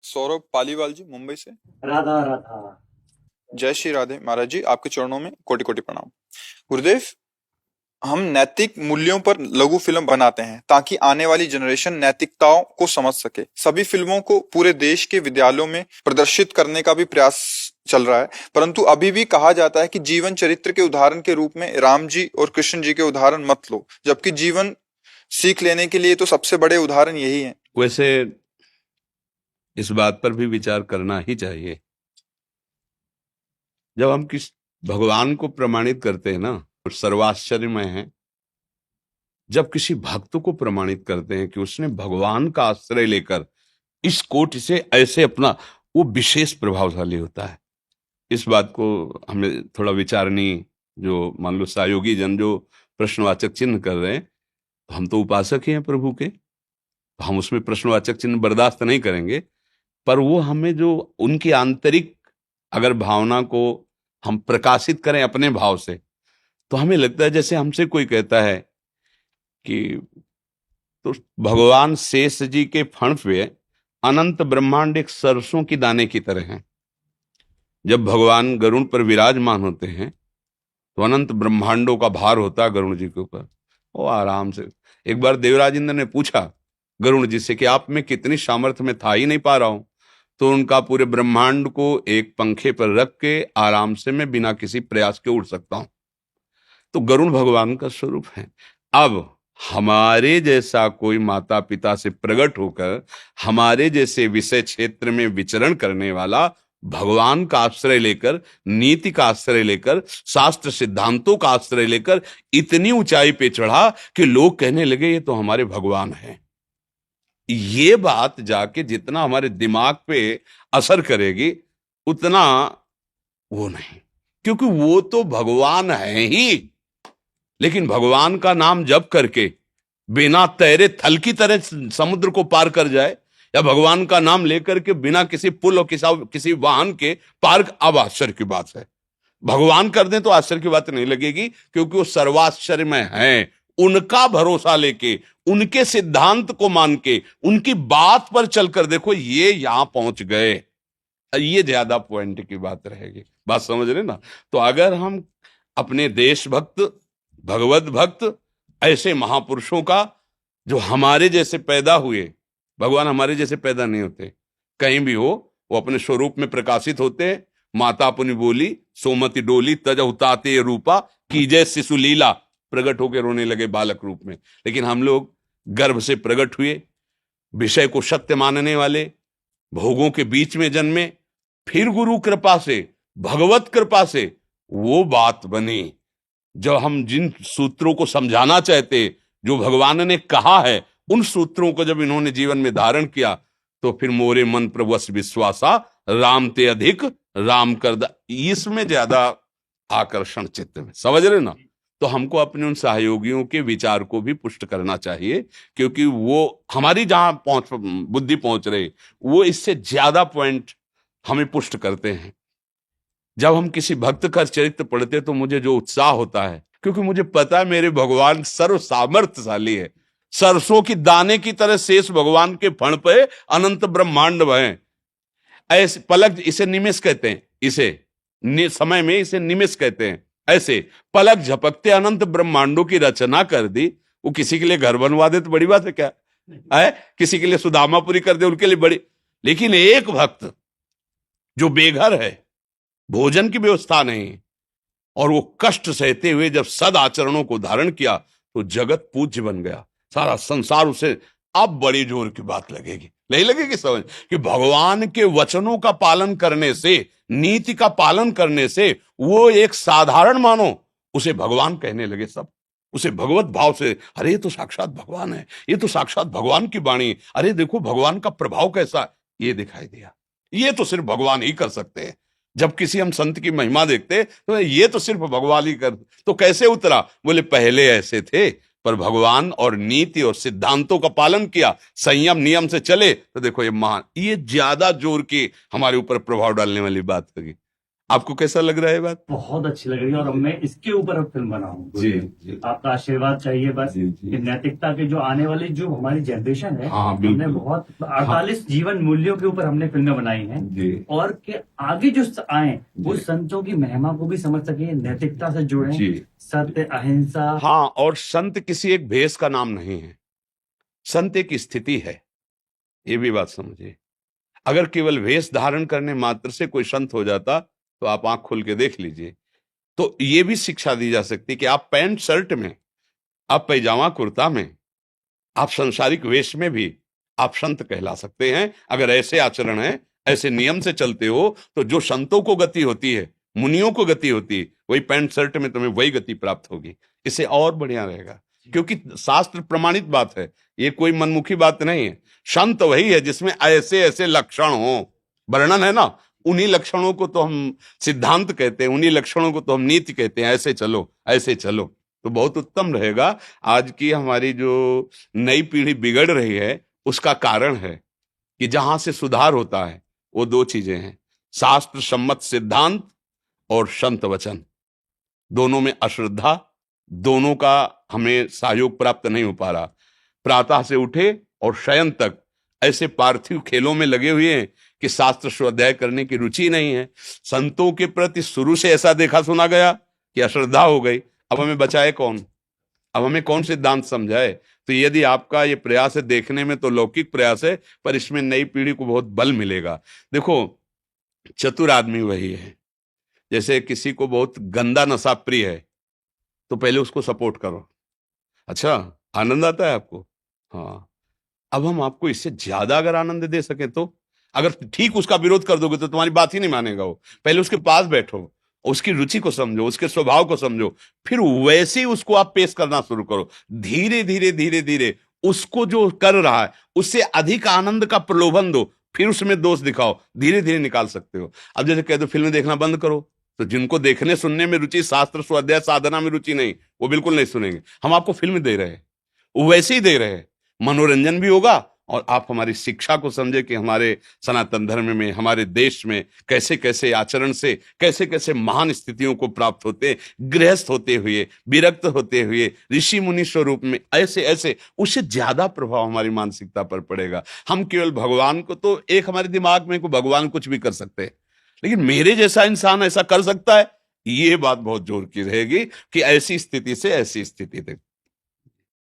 सौरभ पालीवाल जी, मुंबई से। राधा राधा। जय श्री राधे महाराज जी, आपके चरणों में कोटि कोटि प्रणाम। गुरुदेव, हम नैतिक मूल्यों पर लघु फिल्म बनाते हैं ताकि आने वाली जनरेशन नैतिकताओं को समझ सके। सभी फिल्मों को पूरे देश के विद्यालयों में प्रदर्शित करने का भी प्रयास चल रहा है, परंतु अभी भी कहा जाता है कि जीवन चरित्र के उदाहरण के रूप में राम जी और कृष्ण जी के उदाहरण मत लो, जबकि जीवन सीख लेने के लिए तो सबसे बड़े उदाहरण यही है। वैसे इस बात पर भी विचार करना ही चाहिए। जब हम किस भगवान को प्रमाणित करते हैं ना, सर्वाश्चर्यमय है जब किसी भक्त को प्रमाणित करते हैं कि उसने भगवान का आश्रय लेकर इस कोटि से ऐसे अपना, वो विशेष प्रभावशाली होता है। इस बात को हमें थोड़ा विचारनी, जो मान लो सहयोगी जन जो प्रश्नवाचक चिन्ह कर रहे हैं, तो हम तो उपासक ही हैं प्रभु के, तो हम उसमें प्रश्नवाचक चिन्ह बर्दाश्त नहीं करेंगे। पर वो हमें जो उनकी आंतरिक अगर भावना को हम प्रकाशित करें अपने भाव से, तो हमें लगता है जैसे हमसे कोई कहता है कि तो भगवान शेष जी के फण पे अनंत ब्रह्मांड एक सरसों की दाने की तरह हैं। जब भगवान गरुड़ पर विराजमान होते हैं तो अनंत ब्रह्मांडों का भार होता है गरुड़ जी के ऊपर। वो आराम से, एक बार देवराज इंद्र ने पूछा गरुड़ जी से कि आप में कितनी सामर्थ्य, में था ही नहीं पा रहा हूं, तो उनका पूरे ब्रह्मांड को एक पंखे पर रख के आराम से मैं बिना किसी प्रयास के उड़ सकता हूं। तो गरुड़ भगवान का स्वरूप है। अब हमारे जैसा कोई माता पिता से प्रकट होकर हमारे जैसे विषय क्षेत्र में विचरण करने वाला भगवान का आश्रय लेकर, नीति का आश्रय लेकर, शास्त्र सिद्धांतों का आश्रय लेकर इतनी ऊंचाई पे चढ़ा कि लोग कहने लगे ये तो हमारे भगवान हैं। ये बात जाके जितना हमारे दिमाग पे असर करेगी उतना वो नहीं, क्योंकि वो तो भगवान है ही। लेकिन भगवान का नाम जप करके बिना तैरे थल की तरह समुद्र को पार कर जाए, या भगवान का नाम लेकर के बिना किसी पुल और किसी वाहन के पार, अब आश्चर्य की बात है। भगवान कर दें तो आश्चर्य की बात नहीं लगेगी, क्योंकि वो सर्वाश्चर्यमय है। उनका भरोसा लेके, उनके सिद्धांत को मान के, उनकी बात पर चलकर देखो ये यहां पहुंच गए, ये ज्यादा पॉइंट की बात रहेगी। बात समझ रहे ना? तो अगर हम अपने देशभक्त, भगवत भक्त, ऐसे महापुरुषों का जो हमारे जैसे पैदा हुए, भगवान हमारे जैसे पैदा नहीं होते, कहीं भी हो वो अपने स्वरूप में प्रकाशित होते हैं। माता अपनी बोली सोमति डोली तज उताते रूपा, कीजे शिशु लीला, प्रकट होकर रोने लगे बालक रूप में। लेकिन हम लोग गर्भ से प्रकट हुए, विषय को सत्य मानने वाले, भोगों के बीच में जन्मे, फिर गुरु कृपा से, भगवत कृपा से वो बात बनी। जब हम जिन सूत्रों को समझाना चाहते, जो भगवान ने कहा है, उन सूत्रों को जब इन्होंने जीवन में धारण किया, तो फिर मोरे मन प्रवश विश्वासा, राम ते अधिक राम कर दा, इसमें ज्यादा आकर्षण चित्त में, समझ रहे ना? तो हमको अपने उन सहयोगियों के विचार को भी पुष्ट करना चाहिए, क्योंकि वो हमारी जहां बुद्धि पहुंच रही, वो इससे ज्यादा पॉइंट हमें पुष्ट करते हैं। जब हम किसी भक्त का चरित्र पढ़ते तो मुझे जो उत्साह होता है, क्योंकि मुझे पता है मेरे भगवान सर्व सामर्थ्यशाली है। सरसों की दाने की तरह शेष भगवान के फण पे अनंत ब्रह्मांड भय, ऐसे पलक, इसे निमेष कहते हैं, इसे समय में इसे निमेष कहते हैं। ऐसे पलक झपकते अनंत ब्रह्मांडों की रचना कर दी। वो किसी के लिए घर बनवा दे तो बड़ी बात है क्या है? किसी के लिए सुदामापुरी कर दे, उनके लिए बड़ी। लेकिन एक भक्त जो बेघर है, भोजन की व्यवस्था नहीं, और वो कष्ट सहते हुए जब सद आचरणों को धारण किया तो जगत पूज्य बन गया, सारा संसार उसे, अब बड़ी जोर की बात लगेगी, नहीं लगेगी समझ, कि भगवान के वचनों का पालन करने से, नीति का पालन करने से वो एक साधारण मानो उसे भगवान कहने लगे सब, उसे भगवत भाव से, अरे ये तो साक्षात भगवान है, ये तो साक्षात भगवान की वाणी, अरे देखो भगवान का प्रभाव कैसा, ये दिखाई दिया। ये तो सिर्फ भगवान ही कर सकते हैं। जब किसी हम संत की महिमा देखते तो ये तो सिर्फ भगवान ही कर, तो कैसे उतरा? बोले पहले ऐसे थे, पर भगवान और नीति और सिद्धांतों का पालन किया, संयम नियम से चले, तो देखो ये महान, ये ज्यादा जोर की हमारे ऊपर प्रभाव डालने वाली बात होगी। आपको कैसा लग रहा है ये बात? बहुत अच्छी लग रही है, और मैं इसके ऊपर अब फिल्म बनाऊं। जी। आपका आशीर्वाद चाहिए बस। जी। कि नैतिकता के जो आने वाली जो हमारी जनरेशन है, हाँ, बिल्कुल। हमने बहुत 48 जीवन मूल्यों के ऊपर हमने फिल्में बनाई हैं, जी। और कि आगे जो आए वो जी। संतों की महिमा को भी समझ सके, नैतिकता से जुड़े, जी। सत्य, अहिंसा। हाँ, और संत किसी एक भेष का नाम नहीं है, संत एक स्थिति है, ये भी बात समझिए। अगर केवल वेश धारण करने मात्र से कोई संत हो जाता तो आप आंख खोल के देख लीजिए। तो ये भी शिक्षा दी जा सकती है कि आप पैंट शर्ट में, आप पैजामा कुर्ता में, आप सांसारिक वेश में भी आप संत कहला सकते हैं। अगर ऐसे आचरण है, ऐसे नियम से चलते हो, तो जो संतों को गति होती है, मुनियों को गति होती है, वही पैंट शर्ट में तुम्हें वही गति प्राप्त होगी। इससे और बढ़िया रहेगा, क्योंकि शास्त्र प्रमाणित बात है, ये कोई मनमुखी बात नहीं है। संत वही है जिसमें ऐसे ऐसे लक्षण हो, वर्णन है ना, उन्हीं लक्षणों को तो हम सिद्धांत कहते हैं, उन्हीं लक्षणों को तो हम नीति कहते हैं। ऐसे चलो, ऐसे चलो, तो बहुत उत्तम रहेगा। आज की हमारी जो नई पीढ़ी बिगड़ रही है, उसका कारण है कि जहां से सुधार होता है वो दो चीजें हैं, शास्त्र सम्मत सिद्धांत और संत वचन। दोनों में अश्रद्धा, दोनों का हमें सहयोग प्राप्त नहीं हो पा रहा। प्रातः से उठे और शयन तक ऐसे पार्थिव खेलों में लगे हुए हैं कि शास्त्र स्वाध्याय करने की रुचि नहीं है। संतों के प्रति शुरू से ऐसा देखा सुना गया कि अश्रद्धा हो गई। अब हमें बचाए कौन? अब हमें कौन सिद्धांत समझाए? तो यदि आपका ये प्रयास है, देखने में तो लौकिक प्रयास है, पर इसमें नई पीढ़ी को बहुत बल मिलेगा। देखो, चतुर आदमी वही है, जैसे किसी को बहुत गंदा नशा प्रिय है तो पहले उसको सपोर्ट करो, अच्छा आनंद आता है आपको, हाँ। अब हम आपको इससे ज्यादा अगर आनंद दे सके, तो अगर ठीक उसका विरोध कर दोगे तो तुम्हारी बात ही नहीं मानेगा वो। पहले उसके पास बैठो, उसकी रुचि को समझो, उसके स्वभाव को समझो, फिर वैसे ही उसको आप पेश करना शुरू करो। धीरे धीरे धीरे धीरे उसको जो कर रहा है उससे अधिक आनंद का प्रलोभन दो, फिर उसमें दोष दिखाओ, धीरे धीरे निकाल सकते हो। अब जैसे कह दो फिल्में देखना बंद करो, तो जिनको देखने सुनने में रुचि, शास्त्र स्वाध्याय साधना में रुचि नहीं, वो बिल्कुल नहीं सुनेंगे। हम आपको फिल्म दे रहे हैं, वो वैसे ही दे रहे हैं, मनोरंजन भी होगा और आप हमारी शिक्षा को समझे कि हमारे सनातन धर्म में, हमारे देश में कैसे कैसे आचरण से कैसे कैसे महान स्थितियों को प्राप्त होते, गृहस्थ होते हुए, विरक्त होते हुए, ऋषि मुनि स्वरूप में, ऐसे ऐसे, उससे ज्यादा प्रभाव हमारी मानसिकता पर पड़ेगा। हम केवल भगवान को, तो एक हमारे दिमाग में को भगवान कुछ भी कर सकते हैं, लेकिन मेरे जैसा इंसान ऐसा कर सकता है, ये बात बहुत जोर की रहेगी कि ऐसी स्थिति से ऐसी स्थिति तक